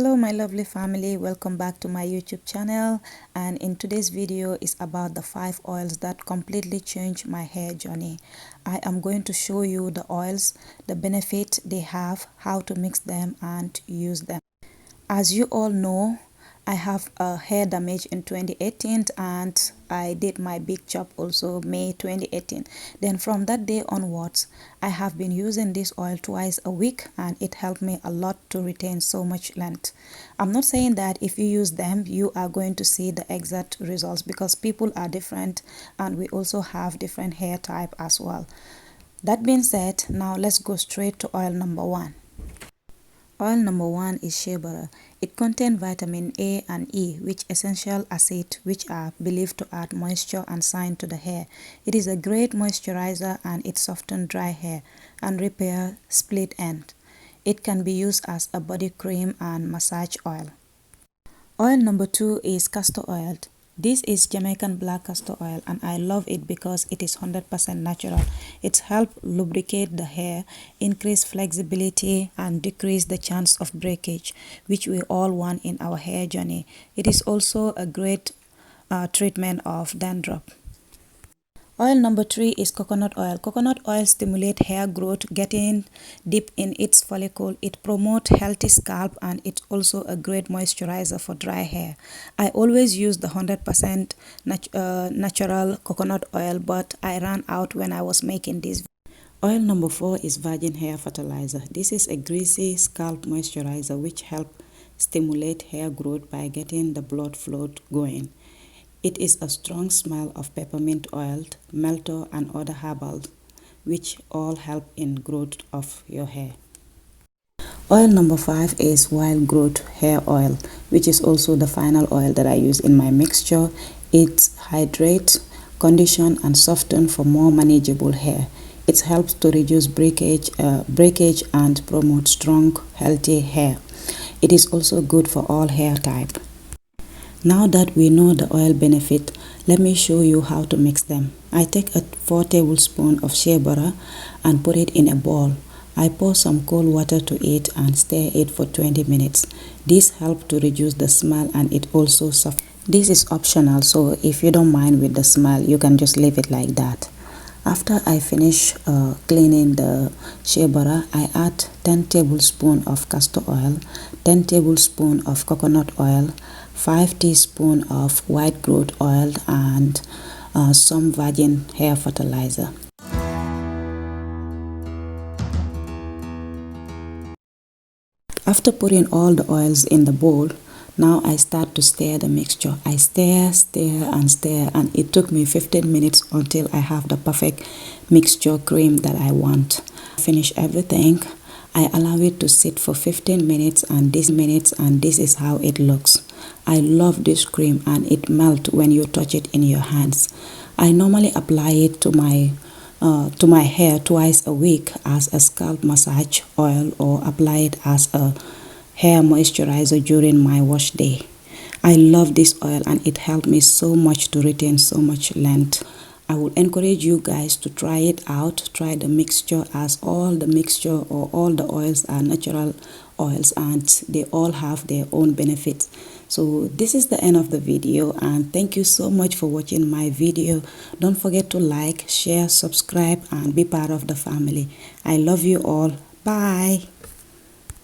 Hello my lovely family, welcome back to my YouTube channel, and in today's video is about the 5 oils that completely changed my hair journey. I am going to show you the oils, the benefit they have, how to mix them and use them. As you all know, I have a hair damage in 2018 and I did my big chop also May 2018. Then from that day onwards, I have been using this oil twice a week and it helped me a lot to retain so much length. I'm not saying that if you use them, you are going to see the exact results because people are different and we also have different hair type as well. That being said, now let's go straight to oil number 1. Oil number 1 is shea butter. It contains vitamin A and E, which essential acids which are believed to add moisture and shine to the hair. It is a great moisturizer and it softens dry hair and repair split end. It can be used as a body cream and massage oil. Oil number 2 is castor oil. This is Jamaican black castor oil and I love it because it is 100% natural. It helps lubricate the hair, increase flexibility and decrease the chance of breakage, which we all want in our hair journey. It is also a great treatment of dandruff. Oil number 3 is coconut oil. Coconut oil stimulates hair growth, getting deep in its follicle. It promotes healthy scalp and it's also a great moisturizer for dry hair. I always use the 100% natural coconut oil, but I ran out when I was making this. Oil number 4 is virgin hair fertilizer. This is a greasy scalp moisturizer which helps stimulate hair growth by getting the blood flow going. It is a strong smell of peppermint oil, menthol and other herbals which all help in growth of your hair. Oil number 5 is wild growth hair oil, which is also the final oil that I use in my mixture. It hydrates, conditions and softens for more manageable hair. It helps to reduce breakage and promote strong, healthy hair. It is also good for all hair types. Now that we know the oil benefit, let me show you how to mix them. I take 4 tablespoons of shea butter and put it in a bowl. I pour some cold water to it and stir it for 20 minutes. This helps to reduce the smell and it also softens. This is optional, so if you don't mind with the smell, you can just leave it like that. After I finish cleaning the shea butter, I add 10 tablespoons of castor oil, 10 tablespoons of coconut oil, 5 teaspoons of white growth oil and some virgin hair fertilizer. After putting all the oils in the bowl, now I start to stir the mixture. I stir and it took me 15 minutes until I have the perfect mixture cream that I want. Finish everything. I allow it to sit for 15 minutes and this is how it looks. I love this cream and it melts when you touch it in your hands. I normally apply it to my hair twice a week as a scalp massage oil or apply it as a hair moisturizer during my wash day. I love this oil and it helped me so much to retain so much length. I would encourage you guys to try it out. Try the mixture, as all the mixture or all the oils are natural oils and they all have their own benefits. So this is the end of the video and thank you so much for watching my video. Don't forget to like, share, subscribe and be part of the family. I love you all. Bye.